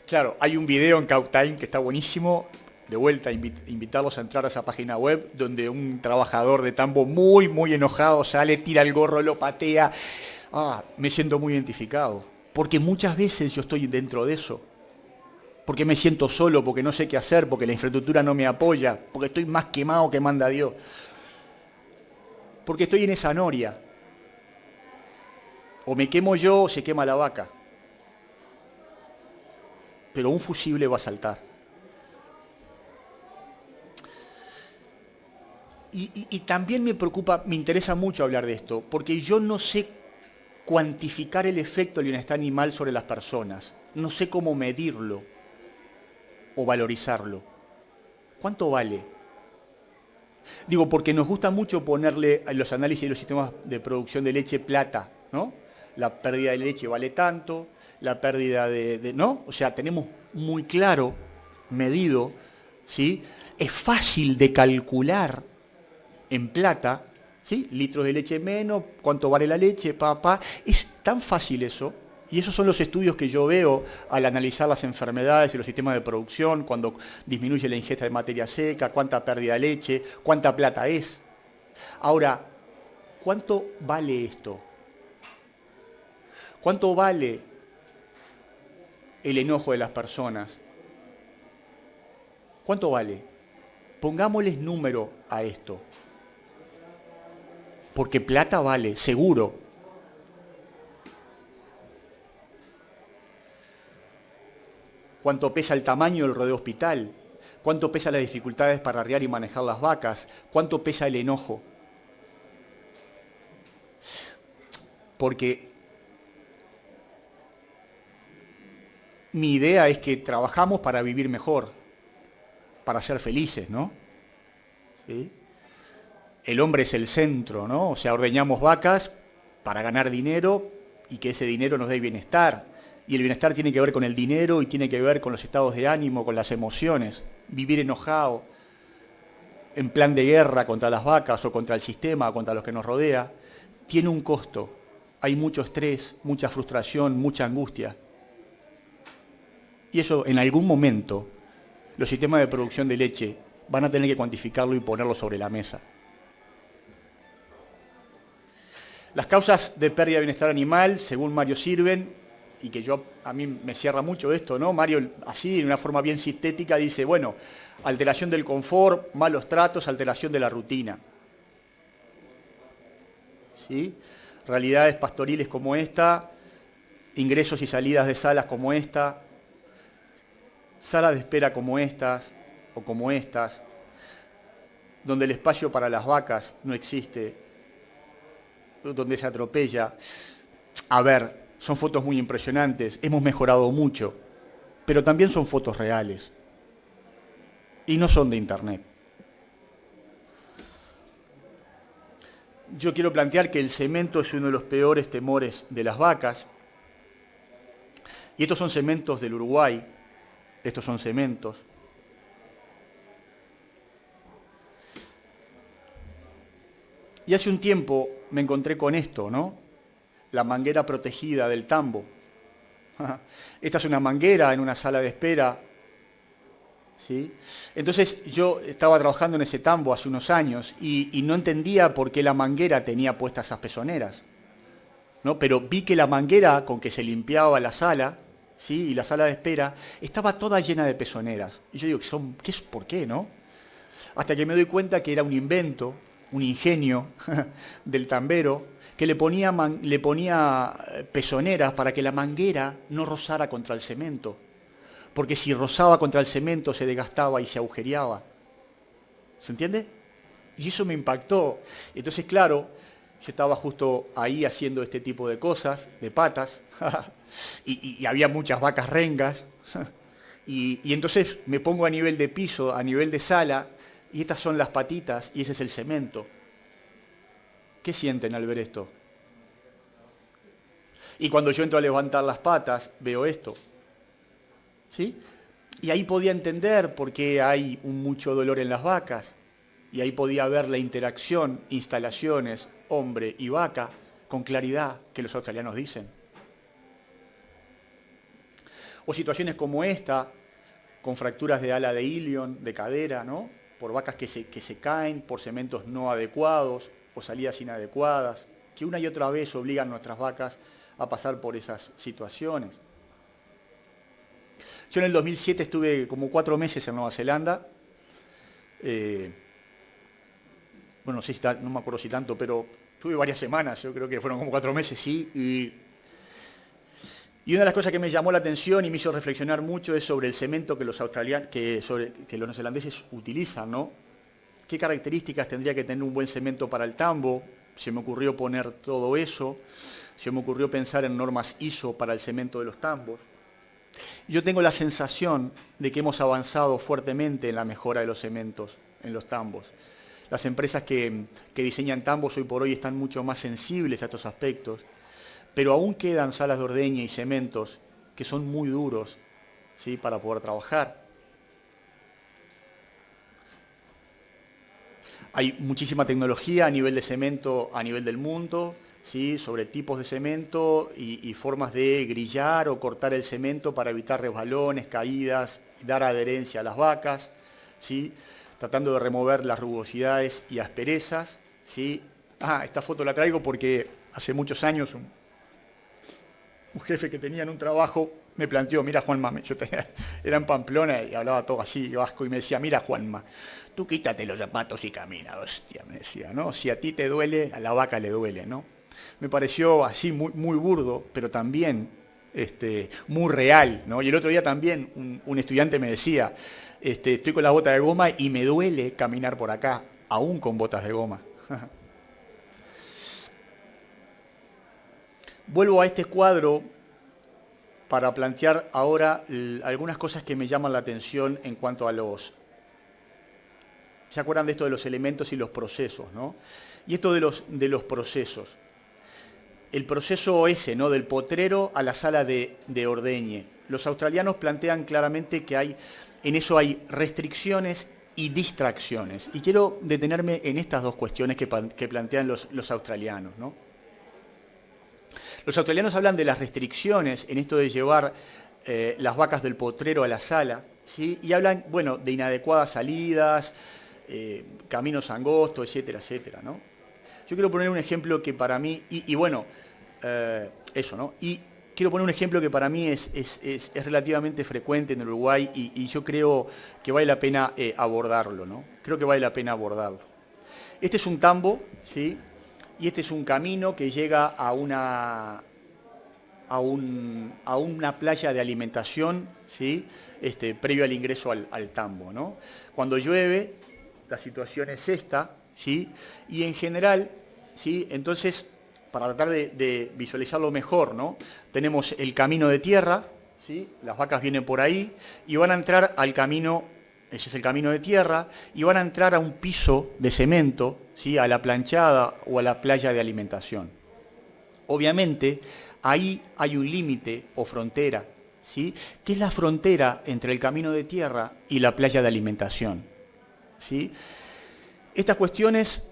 Claro, hay un video en Cowtime que está buenísimo. De vuelta, invitarlos a entrar a esa página web donde un trabajador de tambo muy, muy enojado sale, tira el gorro, lo patea. Me siento muy identificado. Porque muchas veces yo estoy dentro de eso. Porque me siento solo, porque no sé qué hacer, porque la infraestructura no me apoya, porque estoy más quemado que manda Dios. Porque estoy en esa noria. O me quemo yo o se quema la vaca. Pero un fusible va a saltar. Y también me preocupa, me interesa mucho hablar de esto, porque yo no sé cuantificar el efecto del bienestar animal sobre las personas. No sé cómo medirlo o valorizarlo. ¿Cuánto vale? Digo, porque nos gusta mucho ponerle a los análisis de los sistemas de producción de leche plata, ¿no? La pérdida de leche vale tanto, la pérdida ¿no? O sea, tenemos muy claro, medido, ¿sí? Es fácil de calcular en plata, ¿sí?, litros de leche menos, cuánto vale la leche, es tan fácil eso, y esos son los estudios que yo veo al analizar las enfermedades y los sistemas de producción, cuando disminuye la ingesta de materia seca, cuánta pérdida de leche, cuánta plata es. Ahora, ¿cuánto vale esto? ¿Cuánto vale el enojo de las personas? ¿Cuánto vale? Pongámosles número a esto. Porque plata vale, seguro. ¿Cuánto pesa el tamaño del rodeo hospital? ¿Cuánto pesa las dificultades para arriar y manejar las vacas? ¿Cuánto pesa el enojo? Porque mi idea es que trabajamos para vivir mejor, para ser felices, ¿no? ¿Sí? El hombre es el centro, ¿no? O sea, ordeñamos vacas para ganar dinero y que ese dinero nos dé bienestar. Y el bienestar tiene que ver con el dinero y tiene que ver con los estados de ánimo, con las emociones. Vivir enojado, en plan de guerra contra las vacas o contra el sistema o contra los que nos rodea, tiene un costo. Hay mucho estrés, mucha frustración, mucha angustia. Y eso, en algún momento, los sistemas de producción de leche van a tener que cuantificarlo y ponerlo sobre la mesa. Las causas de pérdida de bienestar animal, según Mario Sirven, y que a mí me cierra mucho esto, ¿no? Mario, así, de una forma bien sintética, dice, bueno, alteración del confort, malos tratos, alteración de la rutina. ¿Sí? Realidades pastoriles como esta, ingresos y salidas de salas como esta, salas de espera como estas, o como estas, donde el espacio para las vacas no existe, donde se atropella. A ver, son fotos muy impresionantes, hemos mejorado mucho, pero también son fotos reales y no son de internet. Yo quiero plantear que el cemento es uno de los peores temores de las vacas, y estos son cementos del Uruguay, estos son cementos. Y hace un tiempo me encontré con esto, ¿no? La manguera protegida del tambo. Esta es una manguera en una sala de espera, ¿sí? Entonces yo estaba trabajando en ese tambo hace unos años y no entendía por qué la manguera tenía puestas esas pezoneras, ¿no? Pero vi que la manguera con que se limpiaba la sala, ¿sí?, y la sala de espera, estaba toda llena de pezoneras. Y yo digo, ¿por qué, no? Hasta que me doy cuenta que era un invento, un ingenio del tambero, que le ponía pezoneras para que la manguera no rozara contra el cemento, porque si rozaba contra el cemento se desgastaba y se agujereaba. ¿Se entiende? Y eso me impactó. Entonces, claro, yo estaba justo ahí haciendo este tipo de cosas, de patas, y había muchas vacas rengas, Y entonces me pongo a nivel de piso, a nivel de sala, y estas son las patitas y ese es el cemento. ¿Qué sienten al ver esto? Y cuando yo entro a levantar las patas, veo esto. ¿Sí? Y ahí podía entender por qué hay mucho dolor en las vacas. Y ahí podía ver la interacción, instalaciones, hombre y vaca, con claridad, que los australianos dicen. O situaciones como esta, con fracturas de ala de ilion, de cadera, ¿no? Por vacas que se caen, por cementos no adecuados o salidas inadecuadas, que una y otra vez obligan a nuestras vacas a pasar por esas situaciones. Yo en el 2007 estuve como 4 meses en Nueva Zelanda. Bueno, no me acuerdo si tanto, pero estuve varias semanas, yo creo que fueron como 4 meses, sí. Y una de las cosas que me llamó la atención y me hizo reflexionar mucho es sobre el cemento que los neozelandeses utilizan, ¿no? ¿Qué características tendría que tener un buen cemento para el tambo? Se me ocurrió poner todo eso. Se me ocurrió pensar en normas ISO para el cemento de los tambos. Yo tengo la sensación de que hemos avanzado fuertemente en la mejora de los cementos en los tambos. Las empresas que diseñan tambos hoy por hoy están mucho más sensibles a estos aspectos, pero aún quedan salas de ordeña y cementos que son muy duros, ¿sí?, para poder trabajar. Hay muchísima tecnología a nivel de cemento, a nivel del mundo, ¿sí?, sobre tipos de cemento y formas de grillar o cortar el cemento para evitar resbalones, caídas, dar adherencia a las vacas, ¿sí?, tratando de remover las rugosidades y asperezas, ¿sí? Esta foto la traigo porque hace muchos años un jefe que tenía en un trabajo me planteó, mira Juanma, era en Pamplona y hablaba todo así vasco y me decía, mira Juanma, tú quítate los zapatos y camina, hostia, me decía, ¿no? Si a ti te duele, a la vaca le duele, ¿no? Me pareció así muy burdo, pero también muy real, ¿no? Y el otro día también un estudiante me decía, estoy con la bota de goma y me duele caminar por acá, aún con botas de goma. Vuelvo a este cuadro para plantear ahora algunas cosas que me llaman la atención en cuanto a los... ¿Se acuerdan de esto de los elementos y los procesos, no? Y esto de los procesos. El proceso ese, ¿no?, del potrero a la sala de ordeñe. Los australianos plantean claramente que en eso hay restricciones y distracciones. Y quiero detenerme en estas dos cuestiones que plantean los australianos, ¿no? Los australianos hablan de las restricciones en esto de llevar las vacas del potrero a la sala, ¿sí? Y hablan, bueno, de inadecuadas salidas, caminos angostos, etcétera, etcétera, ¿no? Yo quiero poner un ejemplo que para mí, eso, ¿no? Y quiero poner un ejemplo que para mí es relativamente frecuente en Uruguay y yo creo que vale la pena abordarlo, ¿no? Creo que vale la pena abordarlo. Este es un tambo, ¿sí? Y este es un camino que llega a una playa de alimentación, ¿sí?, previo al ingreso al tambo, ¿no? Cuando llueve, la situación es esta, ¿sí? Y en general, ¿sí?, entonces, para tratar de visualizarlo mejor, ¿no?, tenemos el camino de tierra, ¿sí?, las vacas vienen por ahí y van a entrar al camino, ese es el camino de tierra, y van a entrar a un piso de cemento, ¿sí?, a la planchada o a la playa de alimentación. Obviamente, ahí hay un límite o frontera, ¿sí?, que es la frontera entre el camino de tierra y la playa de alimentación, ¿sí? Estas cuestiones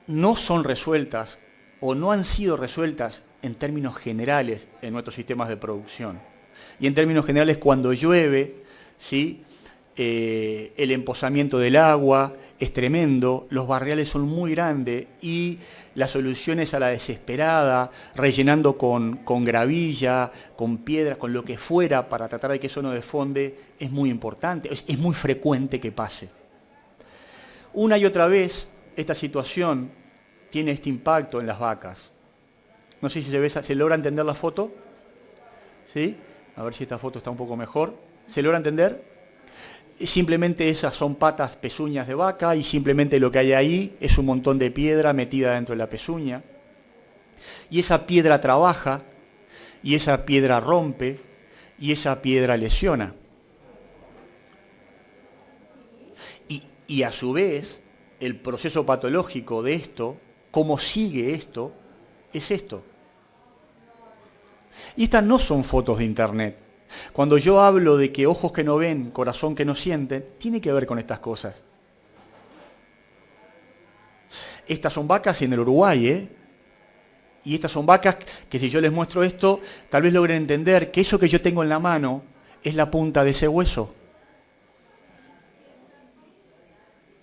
no son resueltas o no han sido resueltas en términos generales en nuestros sistemas de producción. Y en términos generales, cuando llueve, ¿sí?, el emposamiento del agua es tremendo, los barriales son muy grandes y las soluciones a la desesperada, rellenando con gravilla, con piedras, con lo que fuera para tratar de que eso no desfonde, es muy importante, es muy frecuente que pase. Una y otra vez esta situación tiene este impacto en las vacas. No sé si se logra entender la foto, ¿sí? A ver si esta foto está un poco mejor. ¿Se logra entender? Simplemente esas son patas, pezuñas de vaca y simplemente lo que hay ahí es un montón de piedra metida dentro de la pezuña. Y esa piedra trabaja, y esa piedra rompe, y esa piedra lesiona. Y a su vez, el proceso patológico de esto, cómo sigue esto, es esto. Y estas no son fotos de internet. Cuando yo hablo de que ojos que no ven, corazón que no siente, tiene que ver con estas cosas. Estas son vacas en el Uruguay, ¿eh? Y estas son vacas que si yo les muestro esto, tal vez logren entender que eso que yo tengo en la mano es la punta de ese hueso.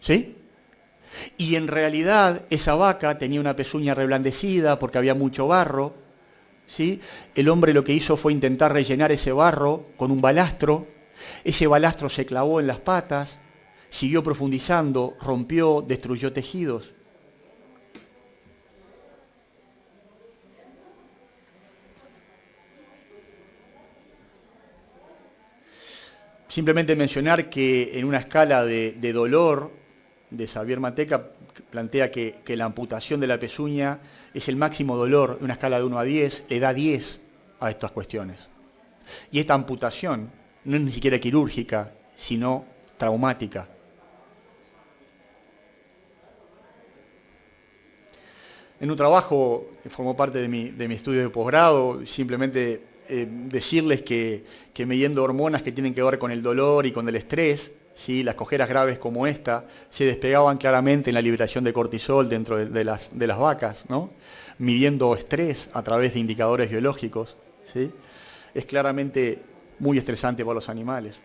¿Sí? Y en realidad esa vaca tenía una pezuña reblandecida porque había mucho barro. ¿Sí? El hombre lo que hizo fue intentar rellenar ese barro con un balastro. Ese balastro se clavó en las patas, siguió profundizando, rompió, destruyó tejidos. Simplemente mencionar que en una escala de dolor de Xavier Mateca plantea que la amputación de la pezuña es el máximo dolor, una escala de 1 a 10, le da 10 a estas cuestiones. Y esta amputación no es ni siquiera quirúrgica, sino traumática. En un trabajo que formó parte de mi estudio de posgrado, simplemente decirles que midiendo hormonas que tienen que ver con el dolor y con el estrés, ¿sí? Las cojeras graves como esta se despegaban claramente en la liberación de cortisol dentro de las vacas, ¿no? Midiendo estrés a través de indicadores biológicos, ¿sí? Es claramente muy estresante para los animales.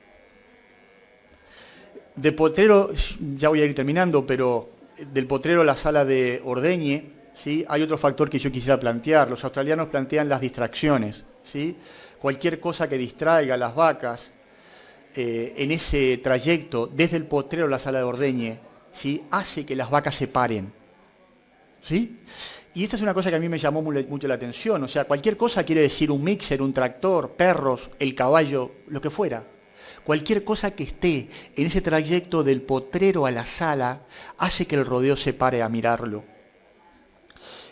De potrero, ya voy a ir terminando, pero del potrero a la sala de ordeñe, ¿sí? Hay otro factor que yo quisiera plantear. Los australianos plantean las distracciones, ¿sí? Cualquier cosa que distraiga a las vacas en ese trayecto desde el potrero a la sala de ordeñe, ¿sí? Hace que las vacas se paren, ¿sí? Y esta es una cosa que a mí me llamó mucho la atención. O sea, cualquier cosa quiere decir un mixer, un tractor, perros, el caballo, lo que fuera. Cualquier cosa que esté en ese trayecto del potrero a la sala hace que el rodeo se pare a mirarlo.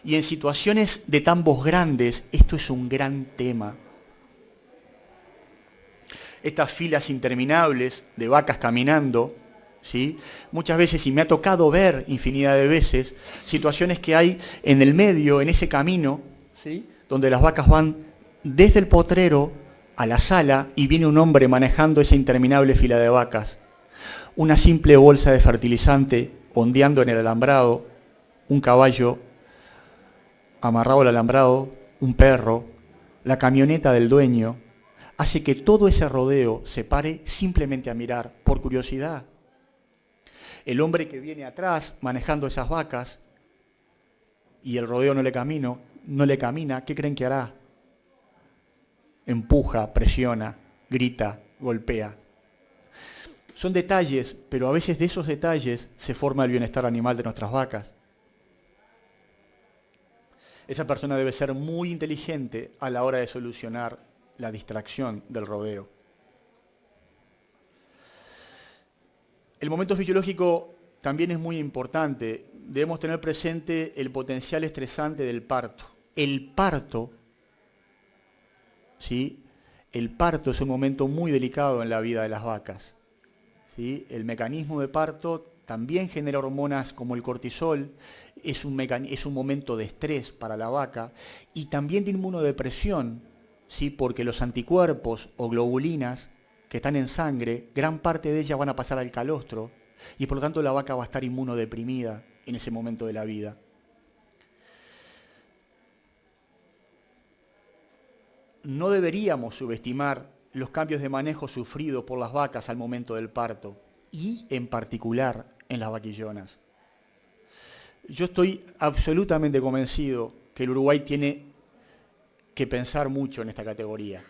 Y en situaciones de tambos grandes, esto es un gran tema. Estas filas interminables de vacas caminando, ¿sí? Muchas veces, y me ha tocado ver infinidad de veces, situaciones que hay en el medio, en ese camino, ¿sí? Donde las vacas van desde el potrero a la sala y viene un hombre manejando esa interminable fila de vacas. Una simple bolsa de fertilizante ondeando en el alambrado, un caballo amarrado al alambrado, un perro, la camioneta del dueño, hace que todo ese rodeo se pare simplemente a mirar, por curiosidad. El hombre que viene atrás manejando esas vacas y el rodeo no le camina, ¿qué creen que hará? Empuja, presiona, grita, golpea. Son detalles, pero a veces de esos detalles se forma el bienestar animal de nuestras vacas. Esa persona debe ser muy inteligente a la hora de solucionar la distracción del rodeo. El momento fisiológico también es muy importante. Debemos tener presente el potencial estresante del parto. El parto, ¿sí? El parto es un momento muy delicado en la vida de las vacas, ¿sí? El mecanismo de parto también genera hormonas como el cortisol, es un momento de estrés para la vaca y también de inmunodepresión, ¿sí? Porque los anticuerpos o globulinas que están en sangre, gran parte de ellas van a pasar al calostro y por lo tanto la vaca va a estar inmunodeprimida en ese momento de la vida. No deberíamos subestimar los cambios de manejo sufridos por las vacas al momento del parto y en particular en las vaquillonas. Yo estoy absolutamente convencido que el Uruguay tiene que pensar mucho en esta categoría.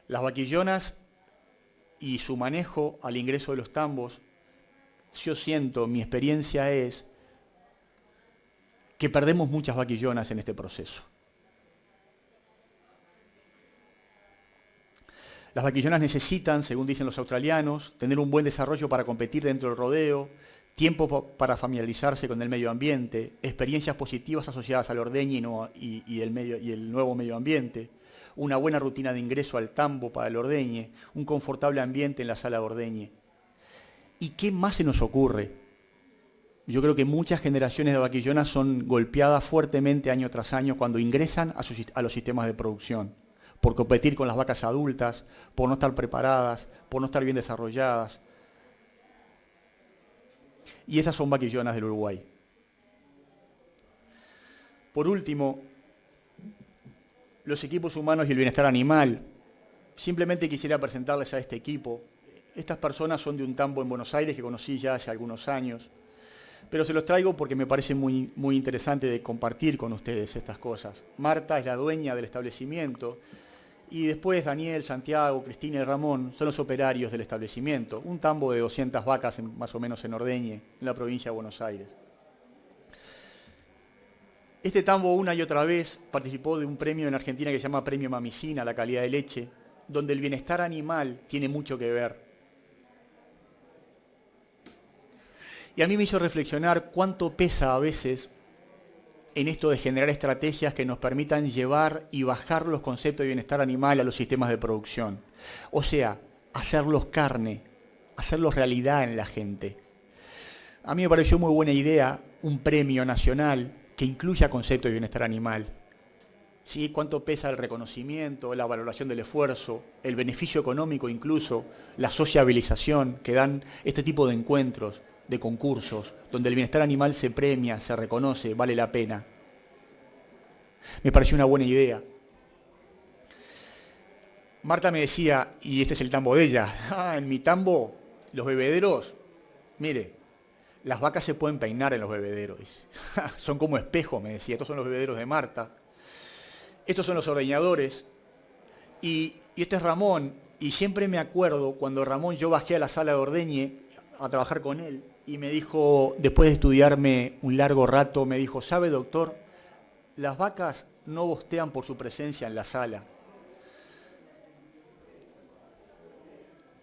Las vaquillonas y su manejo al ingreso de los tambos, yo siento, mi experiencia es que perdemos muchas vaquillonas en este proceso. Las vaquillonas necesitan, según dicen los australianos, tener un buen desarrollo para competir dentro del rodeo, tiempo para familiarizarse con el medio ambiente, experiencias positivas asociadas al ordeñe y el nuevo medio ambiente, una buena rutina de ingreso al tambo para el ordeñe, un confortable ambiente en la sala de ordeñe. ¿Y qué más se nos ocurre? Yo creo que muchas generaciones de vaquillonas son golpeadas fuertemente año tras año cuando ingresan a los sistemas de producción, por competir con las vacas adultas, por no estar preparadas, por no estar bien desarrolladas. Y esas son vaquillonas del Uruguay. Por último, los equipos humanos y el bienestar animal. Simplemente quisiera presentarles a este equipo. Estas personas son de un tambo en Buenos Aires que conocí ya hace algunos años, pero se los traigo porque me parece muy interesante de compartir con ustedes estas cosas. Marta es la dueña del establecimiento y después Daniel, Santiago, Cristina y Ramón son los operarios del establecimiento. Un tambo de 200 vacas más o menos en Ordeñe, en la provincia de Buenos Aires. Este tambo una y otra vez participó de un premio en Argentina que se llama Premio Mamicina, la calidad de leche, donde el bienestar animal tiene mucho que ver. Y a mí me hizo reflexionar cuánto pesa a veces en esto de generar estrategias que nos permitan llevar y bajar los conceptos de bienestar animal a los sistemas de producción. O sea, hacerlos carne, hacerlos realidad en la gente. A mí me pareció muy buena idea un premio nacional que incluya conceptos de bienestar animal. ¿Sí? Cuánto pesa el reconocimiento, la valoración del esfuerzo, el beneficio económico incluso, la sociabilización que dan este tipo de encuentros, de concursos, donde el bienestar animal se premia, se reconoce, vale la pena. Me pareció una buena idea. Marta me decía, y este es el tambo de ella, en mi tambo, los bebederos, mire, las vacas se pueden peinar en los bebederos. Son como espejos, me decía, estos son los bebederos de Marta. Estos son los ordeñadores. Y este es Ramón, y siempre me acuerdo cuando Ramón, yo bajé a la sala de ordeñe a trabajar con él, y me dijo, después de estudiarme un largo rato, me dijo, ¿sabe, doctor? Las vacas no bostean por su presencia en la sala.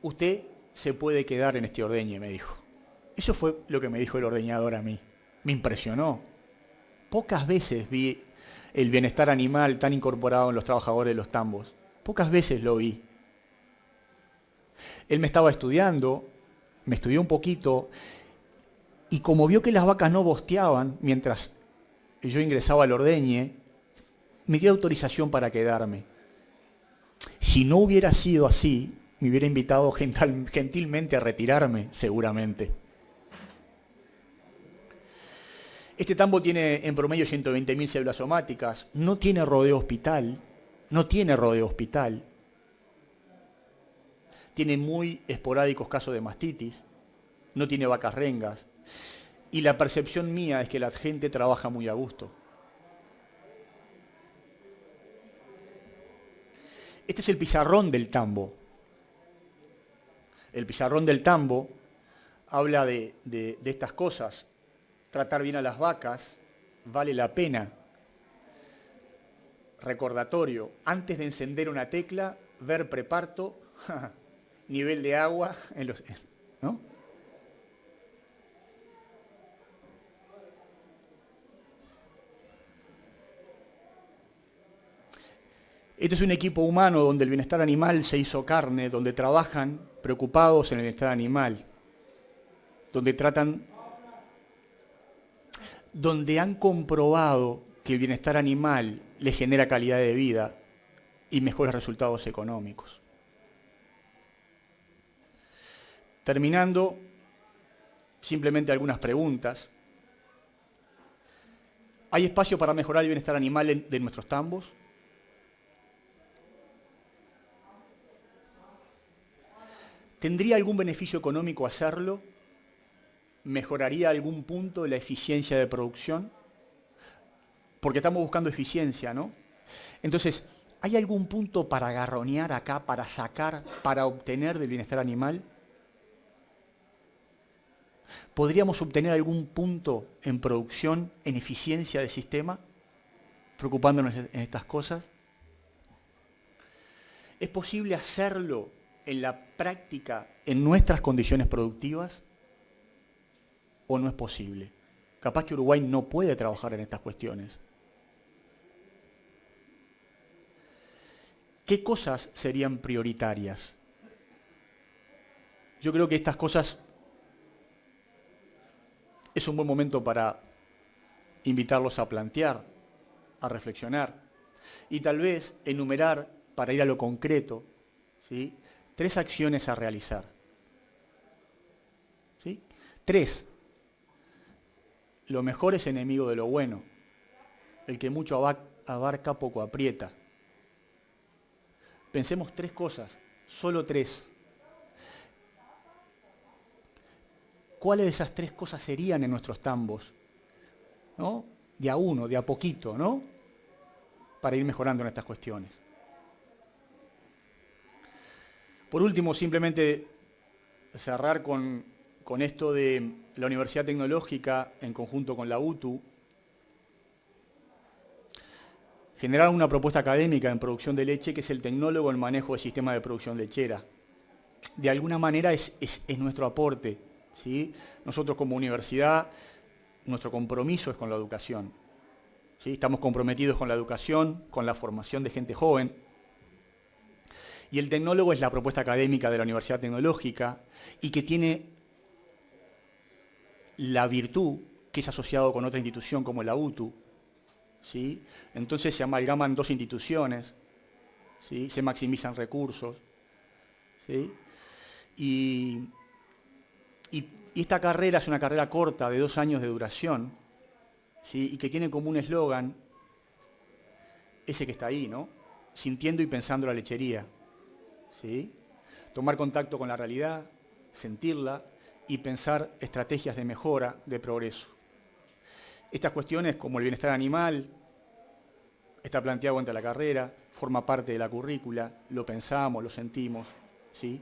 Usted se puede quedar en este ordeñe, me dijo. Eso fue lo que me dijo el ordeñador a mí. Me impresionó. Pocas veces vi el bienestar animal tan incorporado en los trabajadores de los tambos. Pocas veces lo vi. Él me estaba estudiando, me estudió un poquito, y como vio que las vacas no bosteaban mientras yo ingresaba al ordeñe, me dio autorización para quedarme. Si no hubiera sido así, me hubiera invitado gentilmente a retirarme, seguramente. Este tambo tiene en promedio 120.000 células somáticas, no tiene rodeo hospital, tiene muy esporádicos casos de mastitis, no tiene vacas rengas, y la percepción mía es que la gente trabaja muy a gusto. Este es el pizarrón del tambo. El pizarrón del tambo habla de estas cosas. Tratar bien a las vacas vale la pena. Recordatorio, antes de encender una tecla, ver preparto, nivel de agua, ¿no? Este es un equipo humano donde el bienestar animal se hizo carne, donde trabajan preocupados en el bienestar animal, donde han comprobado que el bienestar animal les genera calidad de vida y mejores resultados económicos. Terminando, simplemente algunas preguntas. ¿Hay espacio para mejorar el bienestar animal de nuestros tambos? ¿Tendría algún beneficio económico hacerlo? ¿Mejoraría algún punto la eficiencia de producción? Porque estamos buscando eficiencia, ¿no? Entonces, ¿hay algún punto para garronear acá, para sacar, para obtener del bienestar animal? ¿Podríamos obtener algún punto en producción, en eficiencia del sistema, preocupándonos en estas cosas? ¿Es posible hacerlo en la práctica, en nuestras condiciones productivas? ¿O no es posible? Capaz que Uruguay no puede trabajar en estas cuestiones. ¿Qué cosas serían prioritarias? Yo creo que estas cosas es un buen momento para invitarlos a plantear, a reflexionar y tal vez enumerar, para ir a lo concreto, ¿sí?, 3 acciones a realizar. ¿Sí? 3. Lo mejor es enemigo de lo bueno. El que mucho abarca, poco aprieta. Pensemos 3 cosas, solo 3. ¿Cuáles de esas 3 cosas serían en nuestros tambos? ¿No? De a uno, de a poquito, ¿no? Para ir mejorando en estas cuestiones. Por último, simplemente cerrar con esto de la Universidad Tecnológica en conjunto con la UTU. Generaron una propuesta académica en producción de leche que es el tecnólogo en manejo de sistemas de producción lechera. De alguna manera es nuestro aporte, ¿sí? Nosotros como universidad, nuestro compromiso es con la educación, ¿sí? Estamos comprometidos con la educación, con la formación de gente joven. Y el tecnólogo es la propuesta académica de la Universidad Tecnológica y que tiene la virtud que es asociado con otra institución como la UTU, ¿sí? Entonces se amalgaman 2 instituciones, ¿sí? Se maximizan recursos, ¿sí? Y esta carrera es una carrera corta de 2 años de duración, ¿sí?, y que tiene como un eslogan, ese que está ahí, ¿no? Sintiendo y pensando la lechería, ¿sí? Tomar contacto con la realidad, sentirla y pensar estrategias de mejora, de progreso. Estas cuestiones, como el bienestar animal, está planteado ante la carrera, forma parte de la currícula, lo pensamos, lo sentimos, ¿sí?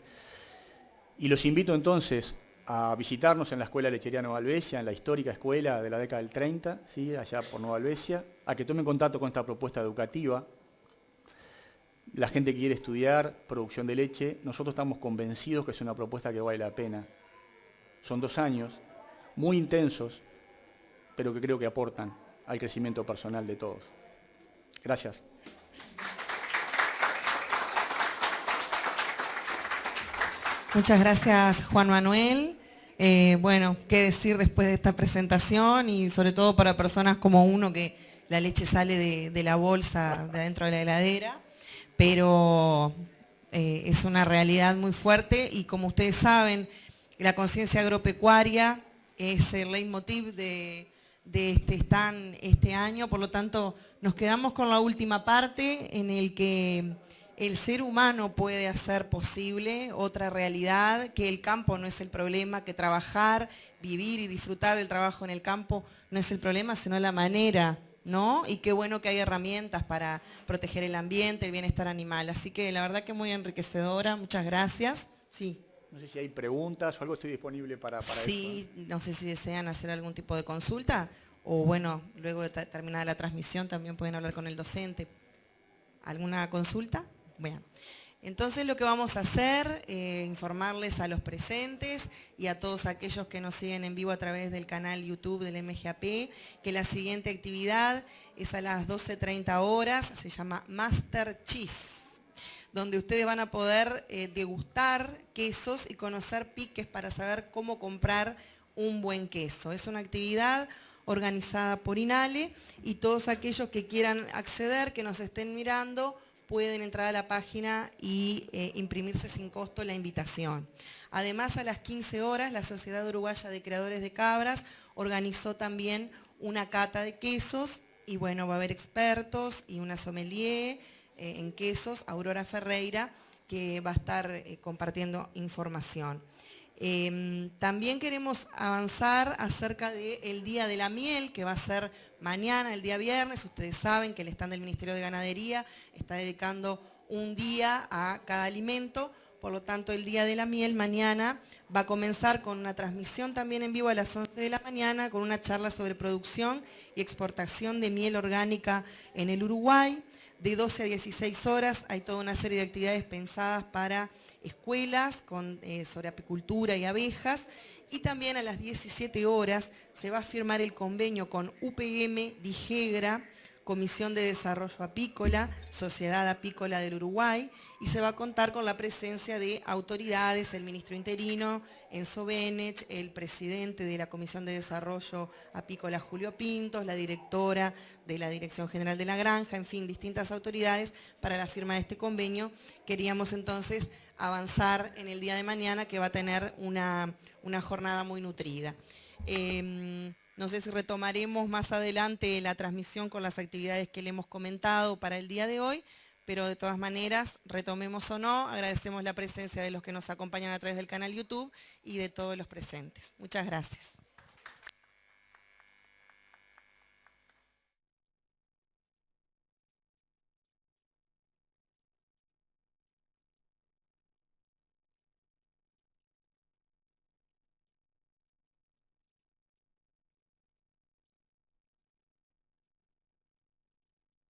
Y los invito entonces a visitarnos en la Escuela de Lechería Nueva Albesia, en la histórica escuela de la década del 30, ¿sí?, allá por Nueva Albesia, a que tomen contacto con esta propuesta educativa. La gente que quiere estudiar producción de leche, nosotros estamos convencidos que es una propuesta que vale la pena. Son 2 años muy intensos, pero que creo que aportan al crecimiento personal de todos. Gracias. Muchas gracias, Juan Manuel. Bueno, qué decir después de esta presentación y sobre todo para personas como uno que la leche sale de la bolsa de adentro de la heladera, pero es una realidad muy fuerte y como ustedes saben, la conciencia agropecuaria es el leitmotiv de este stand este año, por lo tanto nos quedamos con la última parte en el que el ser humano puede hacer posible otra realidad, que el campo no es el problema, que trabajar, vivir y disfrutar del trabajo en el campo no es el problema, sino la manera, ¿no? Y qué bueno que hay herramientas para proteger el ambiente, el bienestar animal. Así que la verdad que muy enriquecedora, muchas gracias. Sí. No sé si hay preguntas o algo, estoy disponible para sí, eso. No sé si desean hacer algún tipo de consulta o bueno, luego de terminada la transmisión también pueden hablar con el docente. ¿Alguna consulta? Bueno, entonces lo que vamos a hacer, informarles a los presentes y a todos aquellos que nos siguen en vivo a través del canal YouTube del MGAP, que la siguiente actividad es a las 12:30 horas, se llama Master Cheese, donde ustedes van a poder degustar quesos y conocer piques para saber cómo comprar un buen queso. Es una actividad organizada por INALE y todos aquellos que quieran acceder, que nos estén mirando, pueden entrar a la página y imprimirse sin costo la invitación. Además, a las 15 horas, la Sociedad Uruguaya de Creadores de Cabras organizó también una cata de quesos y bueno, va a haber expertos y una sommelier en quesos, Aurora Ferreira, que va a estar compartiendo información. También queremos avanzar acerca del Día de la Miel, que va a ser mañana, el día viernes. Ustedes saben que el stand del Ministerio de Ganadería está dedicando un día a cada alimento, por lo tanto el Día de la Miel mañana va a comenzar con una transmisión también en vivo a las 11 de la mañana, con una charla sobre producción y exportación de miel orgánica en el Uruguay. De 12 a 16 horas hay toda una serie de actividades pensadas para escuelas sobre apicultura y abejas, y también a las 17 horas se va a firmar el convenio con UPM Dijegra Comisión de Desarrollo Apícola, Sociedad Apícola del Uruguay, y se va a contar con la presencia de autoridades, el ministro interino, Enzo Benech, el presidente de la Comisión de Desarrollo Apícola, Julio Pintos, la directora de la Dirección General de la Granja, en fin, distintas autoridades para la firma de este convenio. Queríamos entonces avanzar en el día de mañana, que va a tener una jornada muy nutrida. No sé si retomaremos más adelante la transmisión con las actividades que le hemos comentado para el día de hoy, pero de todas maneras, retomemos o no, agradecemos la presencia de los que nos acompañan a través del canal YouTube y de todos los presentes. Muchas gracias.